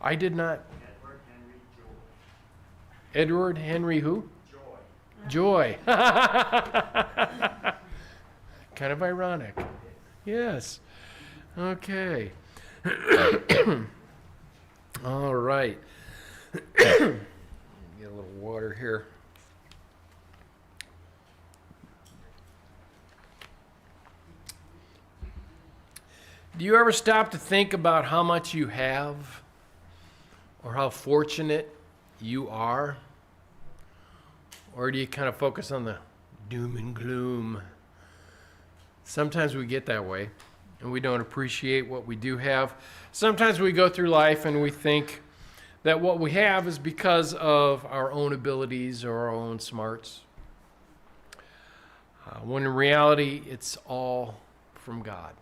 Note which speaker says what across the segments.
Speaker 1: I did not.
Speaker 2: Edward Henry Joy.
Speaker 1: Edward Henry who?
Speaker 2: Joy.
Speaker 1: Joy. Kind of ironic. Yes. Okay. All right. Get a little water here. Do you ever stop to think about how much you have or how fortunate you are? Or do you kind of focus on the doom and gloom? Sometimes we get that way and we don't appreciate what we do have. Sometimes we go through life and we think that what we have is because of our own abilities or our own smarts. When in reality, it's all from God.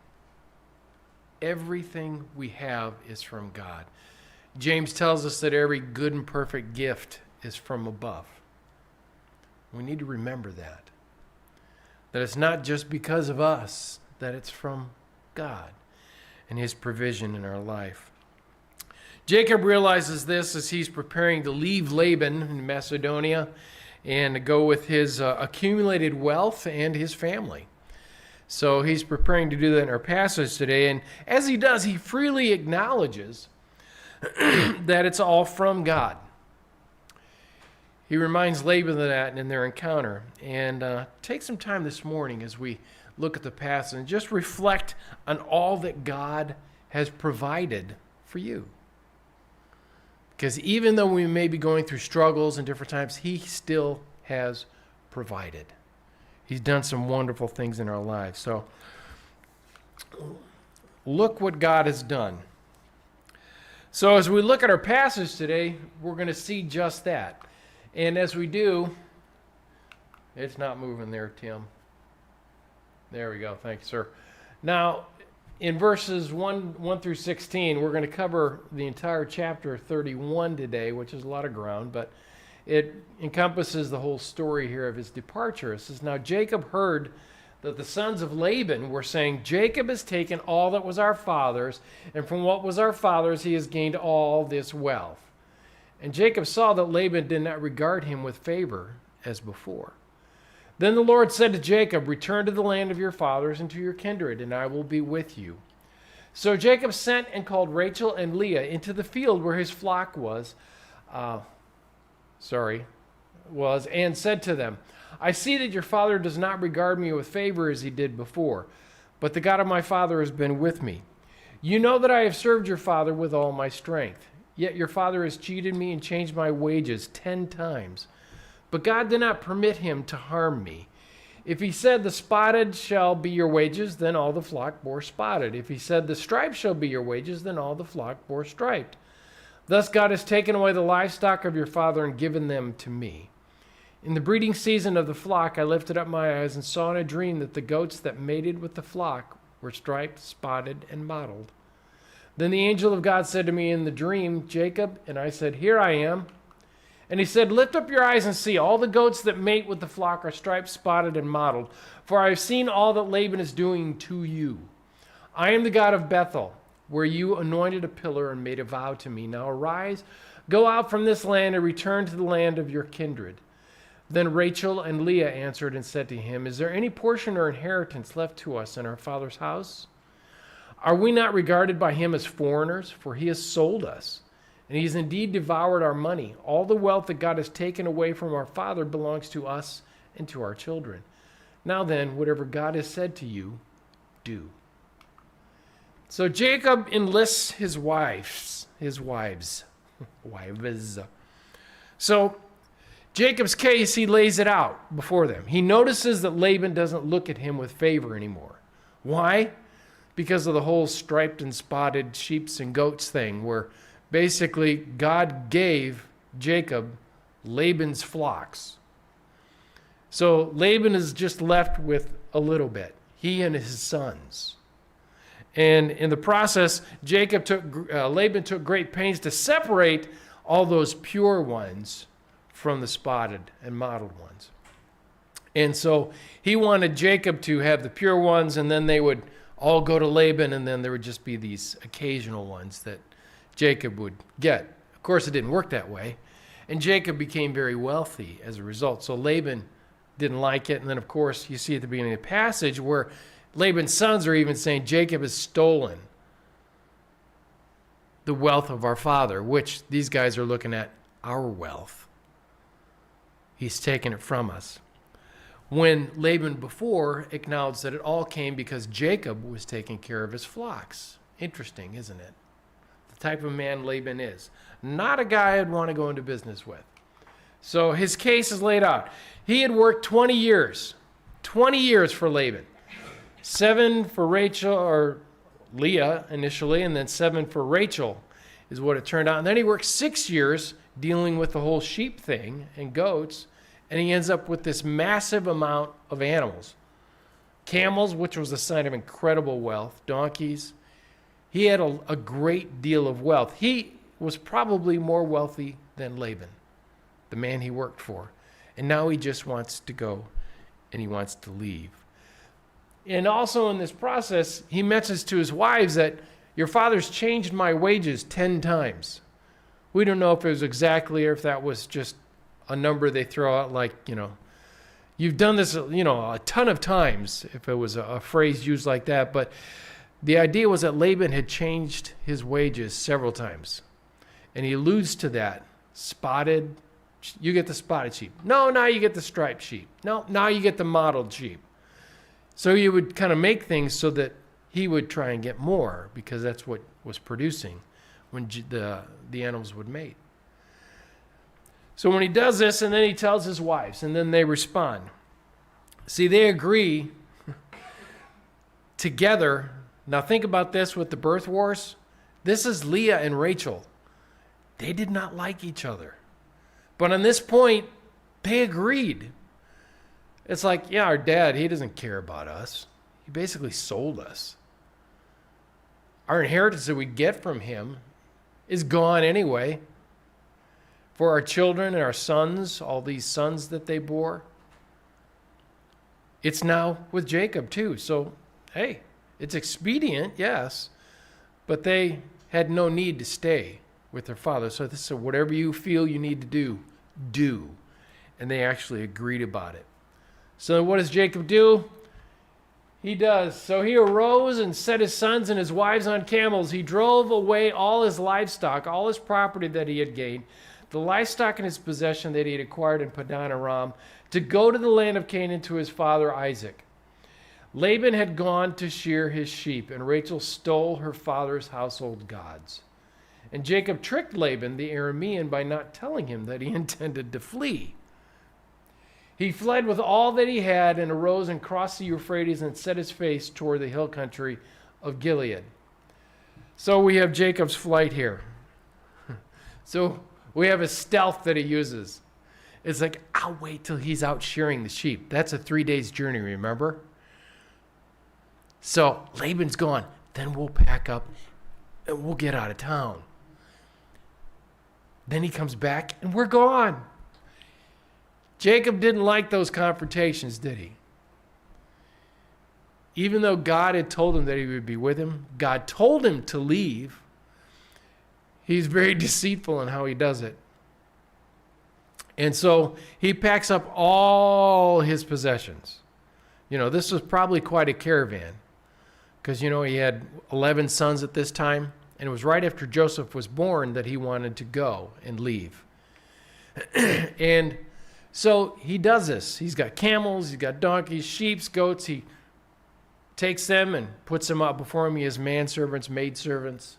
Speaker 1: Everything we have is from God. James tells us that every good and perfect gift is from above. We need to remember that. That it's not just because of us, that it's from God and his provision in our life. Jacob realizes this as he's preparing to leave Laban in Macedonia and to go with his accumulated wealth and his family. So he's preparing to do that in our passage today. And as he does, he freely acknowledges that it's all from God. He reminds Laban of that in their encounter. And take some time this morning as we look at the passage and just reflect on all that God has provided for you. Because even though we may be going through struggles and different times, he still has provided. He's done some wonderful things in our lives. So look what God has done. So as we look at our passage today, we're going to see just that. And as we do, it's not moving there, Tim. There we go. Thank you, sir. Now, in verses 1 through 16, we're going to cover the entire chapter 31 today, which is a lot of ground, but it encompasses the whole story here of his departure. It says, now Jacob heard that the sons of Laban were saying, Jacob has taken all that was our father's, and from what was our father's he has gained all this wealth. And Jacob saw that Laban did not regard him with favor as before. Then the Lord said to Jacob, return to the land of your fathers and to your kindred, and I will be with you. So Jacob sent and called Rachel and Leah into the field where his flock was, and said to them, I see that your father does not regard me with favor as he did before, but the God of my father has been with me. You know that I have served your father with all my strength. Yet your father has cheated me and changed my wages 10 times. But God did not permit him to harm me. If he said the spotted shall be your wages, then all the flock bore spotted. If he said the striped shall be your wages, then all the flock bore striped. Thus God has taken away the livestock of your father and given them to me. In the breeding season of the flock, I lifted up my eyes and saw in a dream that the goats that mated with the flock were striped, spotted, and mottled. Then the angel of God said to me in the dream, Jacob, and I said, here I am. And he said, lift up your eyes and see, all the goats that mate with the flock are striped, spotted, and mottled, for I have seen all that Laban is doing to you. I am the God of Bethel, where you anointed a pillar and made a vow to me. Now arise, go out from this land and return to the land of your kindred. Then Rachel and Leah answered and said to him, is there any portion or inheritance left to us in our father's house? Are we not regarded by him as foreigners? For he has sold us, and he has indeed devoured our money. All the wealth that God has taken away from our father belongs to us and to our children. Now then, whatever God has said to you, do. So Jacob enlists his wives. So Jacob's case, he lays it out before them. He notices that Laban doesn't look at him with favor anymore. Why? Because of the whole striped and spotted sheep and goats thing, where basically God gave Jacob Laban's flocks. So Laban is just left with a little bit, he and his sons. And in the process, Laban took great pains to separate all those pure ones from the spotted and mottled ones. And so he wanted Jacob to have the pure ones, and then they would all go to Laban, and then there would just be these occasional ones that Jacob would get. Of course, it didn't work that way. And Jacob became very wealthy as a result. So Laban didn't like it. And then, of course, you see at the beginning of the passage where Laban's sons are even saying Jacob has stolen the wealth of our father, which these guys are looking at our wealth. He's taken it from us. When Laban before acknowledged that it all came because Jacob was taking care of his flocks. Interesting, isn't it? The type of man Laban is. Not a guy I'd want to go into business with. So his case is laid out. He had worked 20 years. 20 years for Laban. 7 for Rachel, or Leah initially, and then 7 for Rachel is what it turned out. And then he worked 6 years dealing with the whole sheep thing and goats, and he ends up with this massive amount of animals. Camels, which was a sign of incredible wealth, donkeys. He had a great deal of wealth. He was probably more wealthy than Laban, the man he worked for. And now he just wants to go and he wants to leave. And also in this process, he mentions to his wives that your father's changed my wages 10 times. We don't know if it was exactly or if that was just a number they throw out like, you've done this, a ton of times, if it was a phrase used like that. But the idea was that Laban had changed his wages several times. And he alludes to that. Spotted, you get the spotted sheep. No, now you get the striped sheep. No, now you get the mottled sheep. So he would kind of make things so that he would try and get more because that's what was producing when the animals would mate. So when he does this, and then he tells his wives, and then they respond. See, they agree together. Now think about this with the birth wars. This is Leah and Rachel. They did not like each other. But on this point, they agreed. It's like, yeah, our dad, he doesn't care about us. He basically sold us. Our inheritance that we get from him is gone anyway. For our children and our sons, all these sons that they bore, it's now with Jacob too. So, hey, it's expedient, yes, but they had no need to stay with their father. So this is whatever you feel you need to do, do. And they actually agreed about it. So what does Jacob do? He does. So he arose and set his sons and his wives on camels. He drove away all his livestock, all his property that he had gained, the livestock in his possession that he had acquired in Padan Aram, to go to the land of Canaan to his father Isaac. Laban had gone to shear his sheep, and Rachel stole her father's household gods. And Jacob tricked Laban the Aramean by not telling him that he intended to flee. He fled with all that he had and arose and crossed the Euphrates and set his face toward the hill country of Gilead. So we have Jacob's flight here. So we have a stealth that he uses. It's like, I'll wait till he's out shearing the sheep. That's a 3 days journey, remember? So Laban's gone. Then we'll pack up and we'll get out of town. Then he comes back and we're gone. Jacob didn't like those confrontations, did he? Even though God had told him that he would be with him, God told him to leave. He's very deceitful in how he does it. And so he packs up all his possessions. This was probably quite a caravan because, he had 11 sons at this time. And it was right after Joseph was born that he wanted to go and leave. And so he does this. He's got camels, he's got donkeys, sheep, goats. He takes them and puts them out before him. He has manservants, maidservants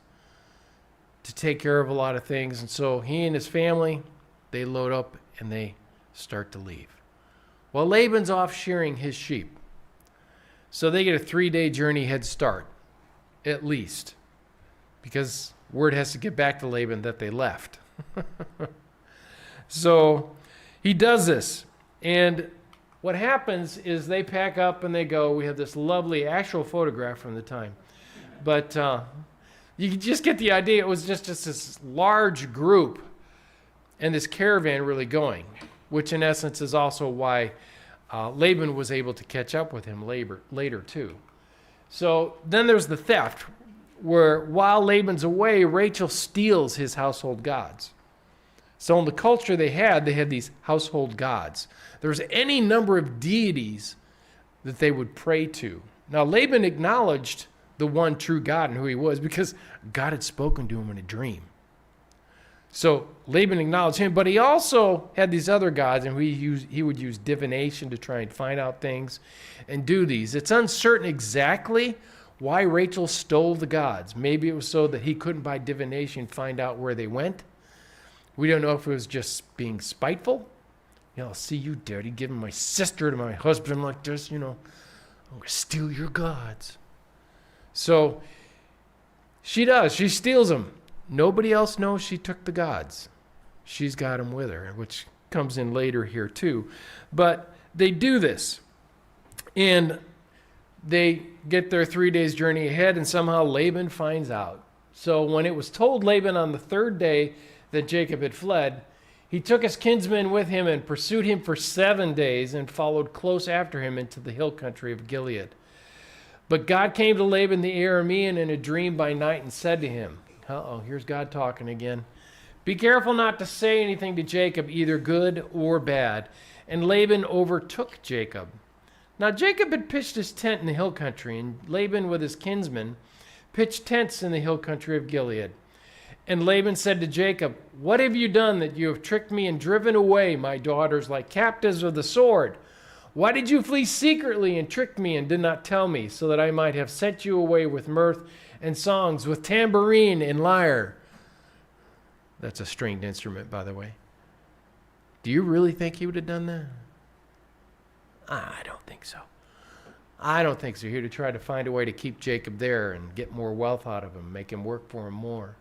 Speaker 1: to take care of a lot of things. And so he and his family, they load up and they start to leave. Well, Laban's off shearing his sheep. So they get a 3-day journey head start, at least. Because word has to get back to Laban that they left. So he does this. And what happens is they pack up and they go. We have this lovely actual photograph from the time. But you can just get the idea. It was just this large group and this caravan really going, which in essence is also why Laban was able to catch up with him later too. So then there's the theft. where while Laban's away, Rachel steals his household gods. So in the culture they had these household gods. There was any number of deities that they would pray to. Now Laban acknowledged the one true God and who he was because God had spoken to him in a dream. So Laban acknowledged him, but he also had these other gods, and he would use divination to try and find out things and do these. It's uncertain exactly why Rachel stole the gods. Maybe it was so that he couldn't by divination find out where they went. We don't know if it was just being spiteful. I'll see you dirty, giving my sister to my husband like this, I'm going to steal your gods. So she does. She steals them. Nobody else knows she took the gods. She's got them with her, which comes in later here too. But they do this. And they get their 3 days journey ahead, and somehow Laban finds out. So when it was told Laban on the third day that Jacob had fled, he took his kinsmen with him and pursued him for 7 days and followed close after him into the hill country of Gilead. But God came to Laban the Aramean in a dream by night and said to him, here's God talking again. Be careful not to say anything to Jacob, either good or bad. And Laban overtook Jacob. Now Jacob had pitched his tent in the hill country, and Laban with his kinsmen pitched tents in the hill country of Gilead. And Laban said to Jacob, what have you done that you have tricked me and driven away my daughters like captives of the sword? Why did you flee secretly and trick me and did not tell me, so that I might have sent you away with mirth and songs, with tambourine and lyre? That's a stringed instrument, by the way. Do you really think he would have done that? I don't think so. I don't think so. Here to try to find a way to keep Jacob there and get more wealth out of him, make him work for him more.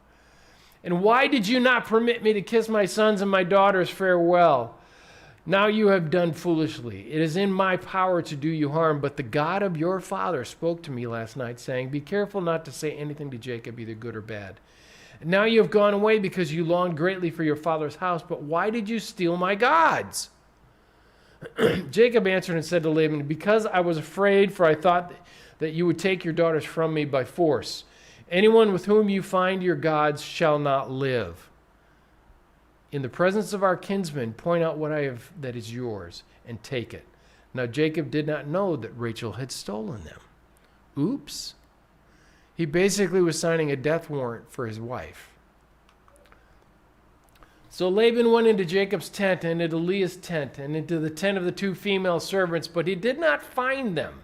Speaker 1: And why did you not permit me to kiss my sons and my daughters farewell? Now you have done foolishly. It is in my power to do you harm, but the God of your father spoke to me last night, saying, be careful not to say anything to Jacob, either good or bad. And now you have gone away because you longed greatly for your father's house, but why did you steal my gods? Jacob answered and said to Laban, because I was afraid, for I thought that you would take your daughters from me by force. Anyone with whom you find your gods shall not live. In the presence of our kinsmen, point out what I have that is yours, and take it. Now Jacob did not know that Rachel had stolen them. Oops. He basically was signing a death warrant for his wife. So Laban went into Jacob's tent and into Leah's tent and into the tent of the two female servants, but he did not find them.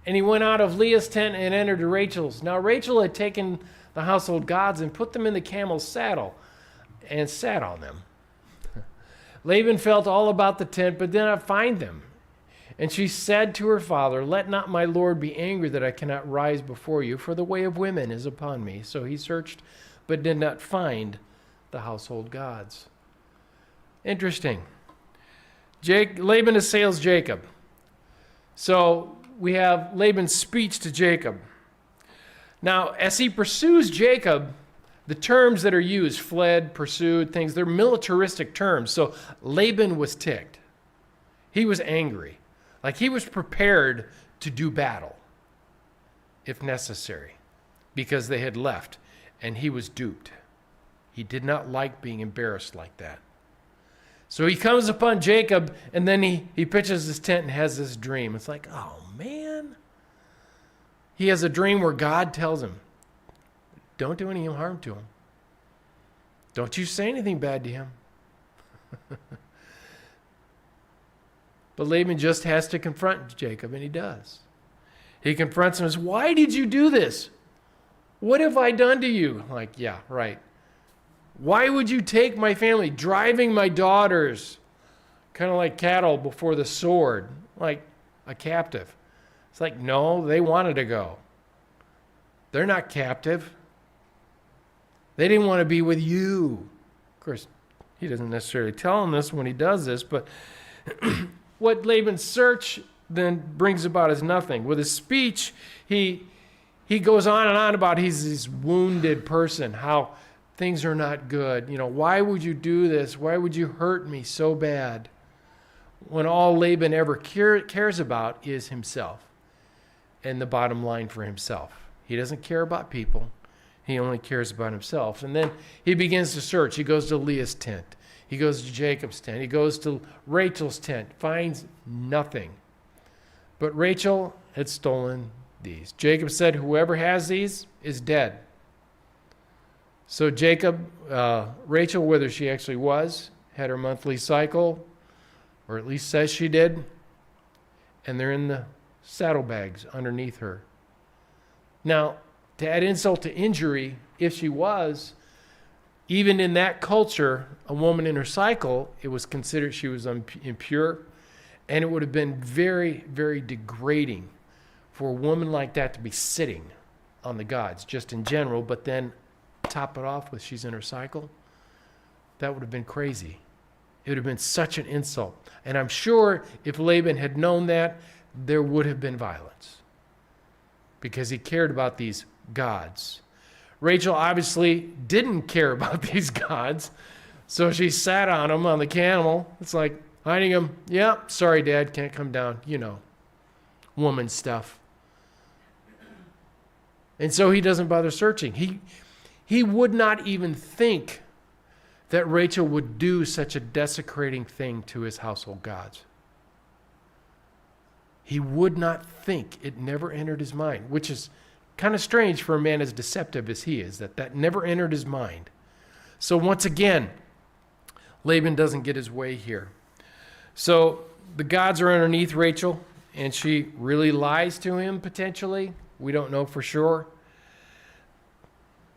Speaker 1: And he went out of Leah's tent and entered Rachel's. Now Rachel had taken the household gods and put them in the camel's saddle and sat on them. Laban felt all about the tent, but did not find them. And she said to her father, let not my lord be angry that I cannot rise before you, for the way of women is upon me. So he searched, but did not find the household gods. Interesting. Laban assails Jacob. So we have Laban's speech to Jacob. Now, as he pursues Jacob, the terms that are used, fled, pursued, things, they're militaristic terms. So Laban was ticked. He was angry. Like he was prepared to do battle, if necessary, because they had left, and he was duped. He did not like being embarrassed like that. So he comes upon Jacob, and then he pitches his tent and has this dream. It's like, oh man. He has a dream where God tells him, don't do any harm to him. Don't you say anything bad to him. But Laban just has to confront Jacob, and he does. He confronts him and says, why did you do this? What have I done to you? Like, yeah, right. Why would you take my family, driving my daughters, kind of like cattle before the sword, like a captive? It's like, no, they wanted to go. They're not captive. They didn't want to be with you. Of course, he doesn't necessarily tell him this when he does this, but what Laban's search then brings about is nothing. With his speech, he goes on and on about he's this wounded person, how things are not good. Why would you do this? Why would you hurt me so bad? When all Laban ever cares about is himself and the bottom line for himself. He doesn't care about people. He only cares about himself. And then he begins to search. He goes to Leah's tent. He goes to Jacob's tent. He goes to Rachel's tent, finds nothing. But Rachel had stolen these. Jacob said, whoever has these is dead. So Rachel, whether she actually was, had her monthly cycle, or at least says she did, and they're in the saddlebags underneath her. Now, to add insult to injury, if she was, even in that culture, a woman in her cycle, it was considered she was impure, and it would have been very, very degrading for a woman like that to be sitting on the gods, just in general, but then top it off with she's in her cycle. That would have been crazy. It would have been such an insult. And I'm sure if Laban had known that, there would have been violence because he cared about these gods. Rachel obviously didn't care about these gods, so she sat on them on the camel. It's like hiding them. Yeah, sorry, Dad, can't come down. You know, woman stuff. And so he doesn't bother searching. He would not even think that Rachel would do such a desecrating thing to his household gods. He would not think. It never entered his mind, which is kind of strange for a man as deceptive as he is, that never entered his mind. So once again, Laban doesn't get his way here. So the gods are underneath Rachel, and she really lies to him potentially. We don't know for sure.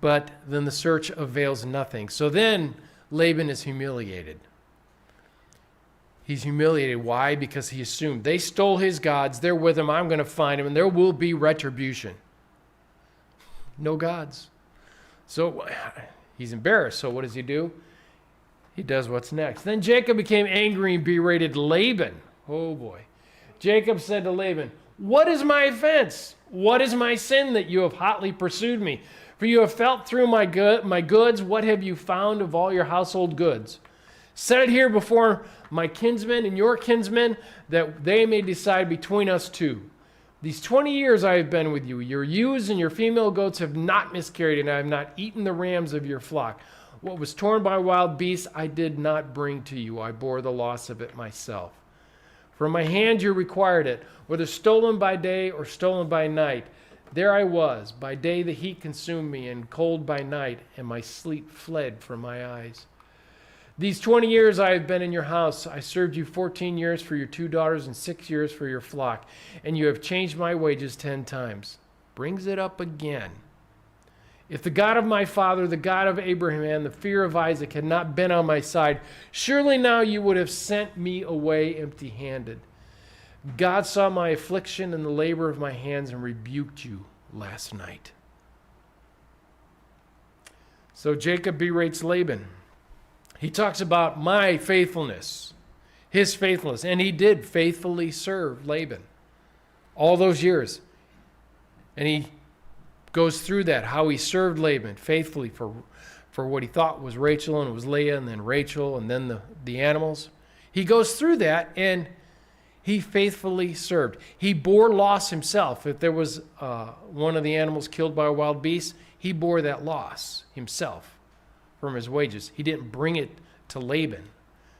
Speaker 1: But then the search avails nothing. So then Laban is humiliated. He's humiliated. Why? Because he assumed they stole his gods. They're with him. I'm going to find him, and there will be retribution. No gods. So he's embarrassed. So what does he do? He does what's next. Then Jacob became angry and berated Laban. Oh boy. Jacob said to Laban, "What is my offense? What is my sin that you have hotly pursued me? For you have felt through my goods. What have you found of all your household goods? Set it here before my kinsmen and your kinsmen, that they may decide between us two. These 20 years I have been with you. Your ewes and your female goats have not miscarried, and I have not eaten the rams of your flock. What was torn by wild beasts I did not bring to you. I bore the loss of it myself. From my hand you required it, whether stolen by day or stolen by night. There I was. By day the heat consumed me, and cold by night, and my sleep fled from my eyes. These 20 years I have been in your house. I served you 14 years for your 2 daughters and 6 years for your flock, and you have changed my wages 10 times. Brings it up again. If the God of my father, the God of Abraham, and the fear of Isaac had not been on my side, surely now you would have sent me away empty-handed. God saw my affliction and the labor of my hands and rebuked you last night." So Jacob berates Laban. He talks about my faithfulness, his faithfulness, and he did faithfully serve Laban all those years. And he goes through that, how he served Laban faithfully for what he thought was Rachel, and it was Leah, and then Rachel, and then the animals. He goes through that, and he faithfully served. He bore loss himself. If there was one of the animals killed by a wild beast, he bore that loss himself from his wages. He didn't bring it to Laban.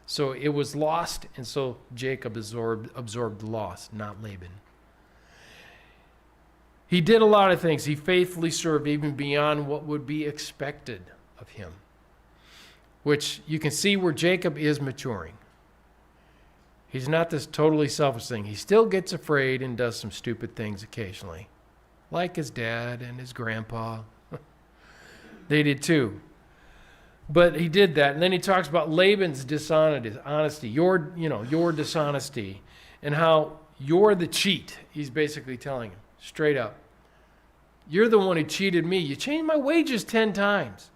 Speaker 1: So it was lost, and so Jacob absorbed the loss, not Laban. He did a lot of things. He faithfully served even beyond what would be expected of him, which you can see where Jacob is maturing. He's not this totally selfish thing. He still gets afraid and does some stupid things occasionally, like his dad and his grandpa. They did too. But he did that. And then he talks about Laban's dishonesty, your dishonesty, and how you're the cheat. He's basically telling him straight up. You're the one who cheated me. You changed my wages 10 times.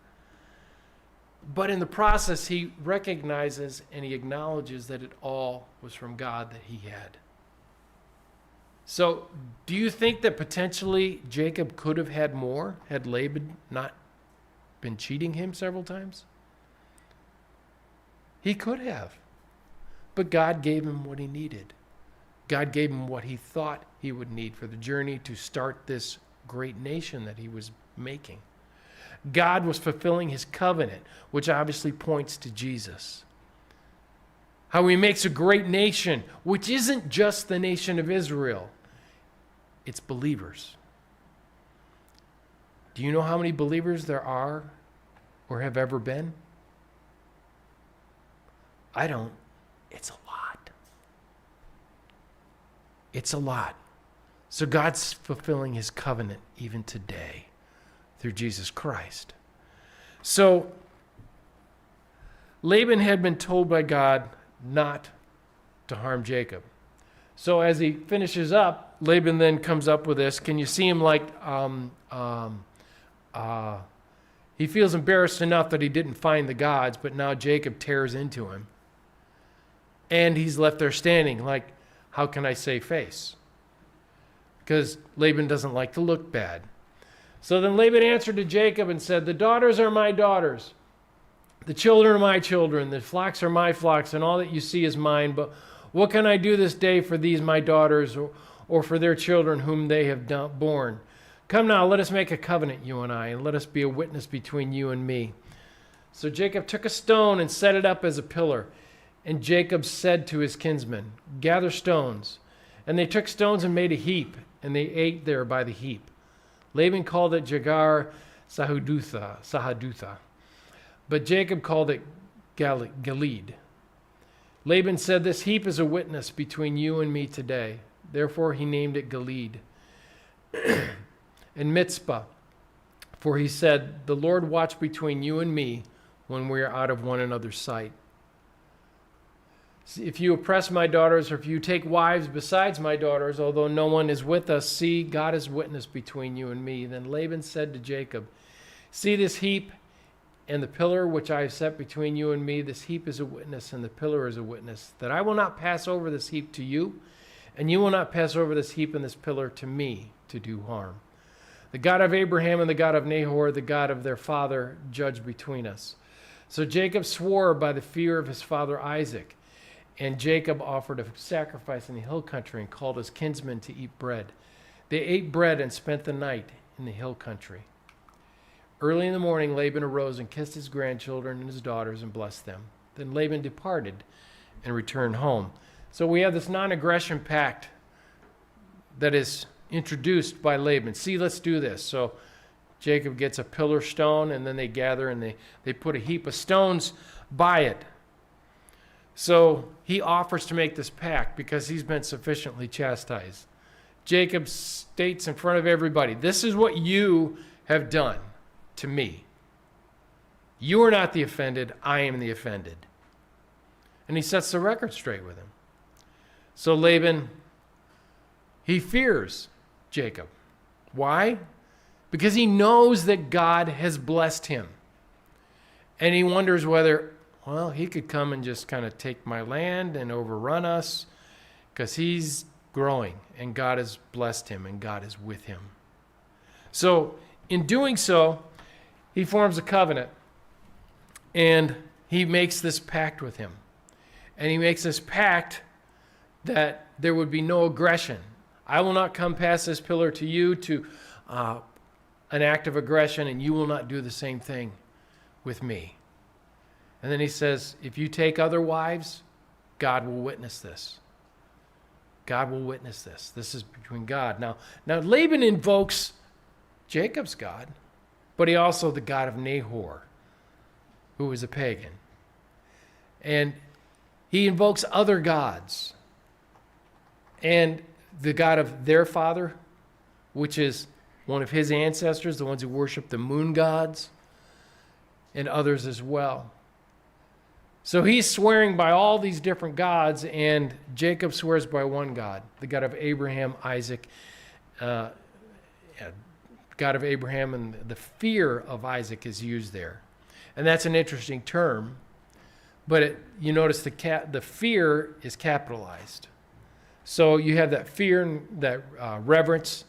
Speaker 1: But in the process, he recognizes and he acknowledges that it all was from God that he had. So do you think that potentially Jacob could have had more had Laban not been cheating him several times? He could have. But God gave him what he needed. God gave him what he thought he would need for the journey to start this great nation that he was making. God was fulfilling his covenant, which obviously points to Jesus. How he makes a great nation, which isn't just the nation of Israel. It's believers. Do you know how many believers there are or have ever been? I don't. It's a lot. It's a lot. So God's fulfilling his covenant even today through Jesus Christ. So Laban had been told by God not to harm Jacob. So as he finishes up, Laban then comes up with this. Can you see him like he feels embarrassed enough that he didn't find the gods, but now Jacob tears into him. And he's left there standing like, how can I save face? Because Laban doesn't like to look bad. So then Laban answered to Jacob and said, the daughters are my daughters. The children are my children. The flocks are my flocks, and all that you see is mine. But what can I do this day for these my daughters, or for their children whom they have borne? Come now, let us make a covenant, you and I, and let us be a witness between you and me. So Jacob took a stone and set it up as a pillar. And Jacob said to his kinsmen, gather stones. And they took stones and made a heap, and they ate there by the heap. Laban called it Jagar Sahadutha, but Jacob called it Gilead. Laban said, this heap is a witness between you and me today. Therefore he named it Gilead. And Mitzpah, for he said, the Lord watch between you and me when we are out of one another's sight. If you oppress my daughters, or if you take wives besides my daughters, although no one is with us, see, God is witness between you and me. Then Laban said to Jacob, see this heap and the pillar which I have set between you and me. This heap is a witness, and the pillar is a witness, that I will not pass over this heap to you, and you will not pass over this heap and this pillar to me to do harm. The God of Abraham and the God of Nahor, the God of their father, judge between us. So Jacob swore by the fear of his father Isaac. And Jacob offered a sacrifice in the hill country and called his kinsmen to eat bread. They ate bread and spent the night in the hill country. Early in the morning, Laban arose and kissed his grandchildren and his daughters and blessed them. Then Laban departed and returned home. So we have this non-aggression pact that is introduced by Laban. See, let's do this. So Jacob gets a pillar stone, and then they gather and they put a heap of stones by it. So he offers to make this pact because he's been sufficiently chastised. Jacob states in front of everybody, this is what you have done to me. You are not the offended, I am the offended. And he sets the record straight with him. So Laban, he fears Jacob. Why? Because he knows that God has blessed him. And he wonders whether, well, he could come and just kind of take my land and overrun us, because he's growing and God has blessed him and God is with him. So in doing so, he forms a covenant and he makes this pact with him. And he makes this pact that there would be no aggression. I will not come past this pillar to you to an act of aggression, and you will not do the same thing with me. And then he says, if you take other wives, God will witness this. God will witness this. This is between God. Now Laban invokes Jacob's God, but he also the God of Nahor, who was a pagan. And he invokes other gods. And the God of their father, which is one of his ancestors, the ones who worship the moon gods, and others as well. So he's swearing by all these different gods, and Jacob swears by one God, the God of Abraham, Isaac, God of Abraham, and the fear of Isaac is used there. And that's an interesting term, but you notice the fear is capitalized. So you have that fear and that reverence,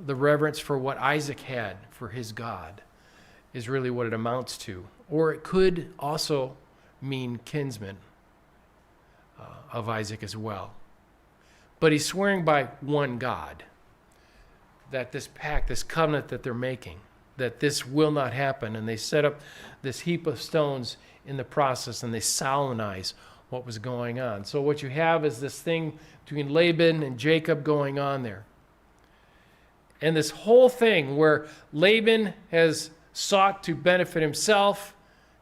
Speaker 1: the reverence for what Isaac had for his God is really what it amounts to. Or it could also mean kinsman of Isaac as well. But he's swearing by one God that this pact, this covenant that they're making that this will not happen. And they set up this heap of stones in the process, and they solemnize what was going on. So what you have is this thing between Laban and Jacob going on there. And this whole thing where Laban has sought to benefit himself,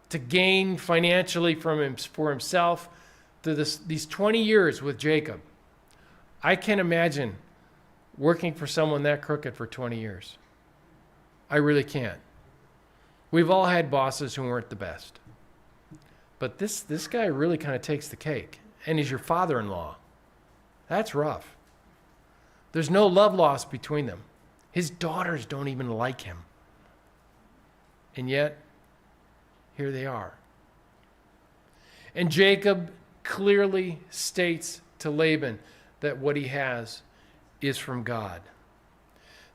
Speaker 1: to gain financially for himself, through these 20 years with Jacob. I can't imagine working for someone that crooked for 20 years. I really can't. We've all had bosses who weren't the best. But this guy really kind of takes the cake. And he's your father-in-law. That's rough. There's no love lost between them. His daughters don't even like him. And yet, here they are. And Jacob clearly states to Laban that what he has is from God.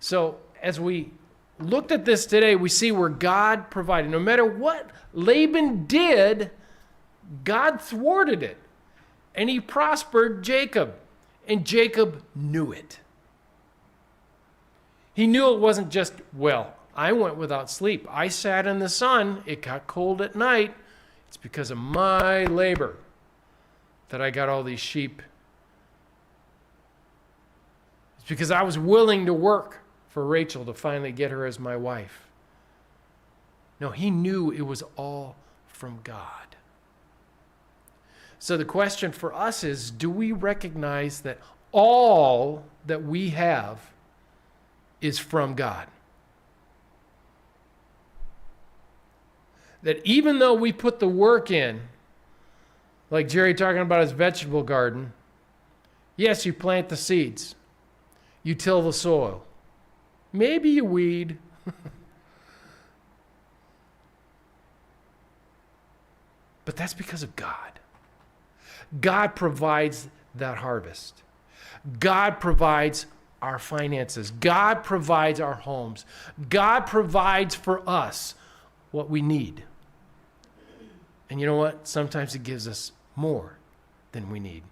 Speaker 1: So as we looked at this today, we see where God provided. No matter what Laban did, God thwarted it. And he prospered Jacob. And Jacob knew it. He knew it wasn't just, well, I went without sleep. I sat in the sun. It got cold at night. It's because of my labor that I got all these sheep. It's because I was willing to work for Rachel to finally get her as my wife. No, he knew it was all from God. So the question for us is, do we recognize that all that we have is from God? That even though we put the work in, like Jerry talking about his vegetable garden, yes, you plant the seeds, you till the soil, maybe you weed, but that's because of God. God provides that harvest. God provides our finances. God provides our homes. God provides for us what we need. And you know what? Sometimes he gives us more than we need.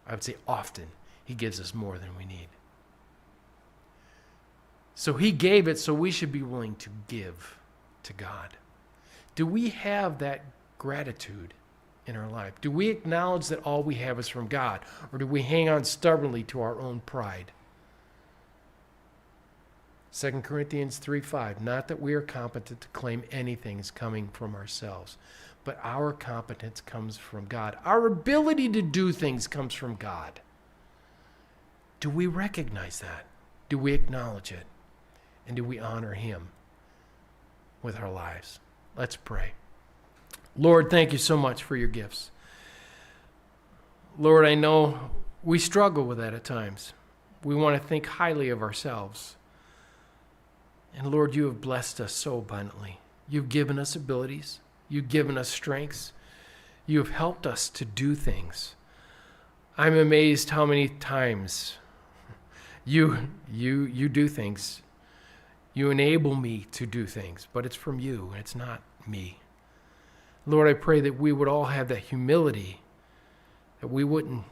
Speaker 1: I would say often he gives us more than we need. So he gave it, so we should be willing to give to God. Do we have that gratitude in our life? Do we acknowledge that all we have is from God? Or do we hang on stubbornly to our own pride? 2 Corinthians 3:5, not that we are competent to claim anything is coming from ourselves, but our competence comes from God. Our ability to do things comes from God. Do we recognize that? Do we acknowledge it? And do we honor him with our lives? Let's pray. Lord, thank you so much for your gifts. Lord, I know we struggle with that at times. We want to think highly of ourselves. And Lord, you have blessed us so abundantly. You've given us abilities. You've given us strengths. You have helped us to do things. I'm amazed how many times you do things. You enable me to do things, but it's from you, and it's not me. Lord, I pray that we would all have that humility, that we wouldn't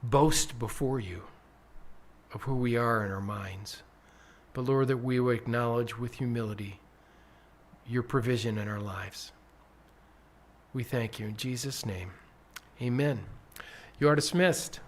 Speaker 1: boast before you of who we are in our minds. But Lord, that we would acknowledge with humility your provision in our lives. We thank you in Jesus' name. Amen. You are dismissed.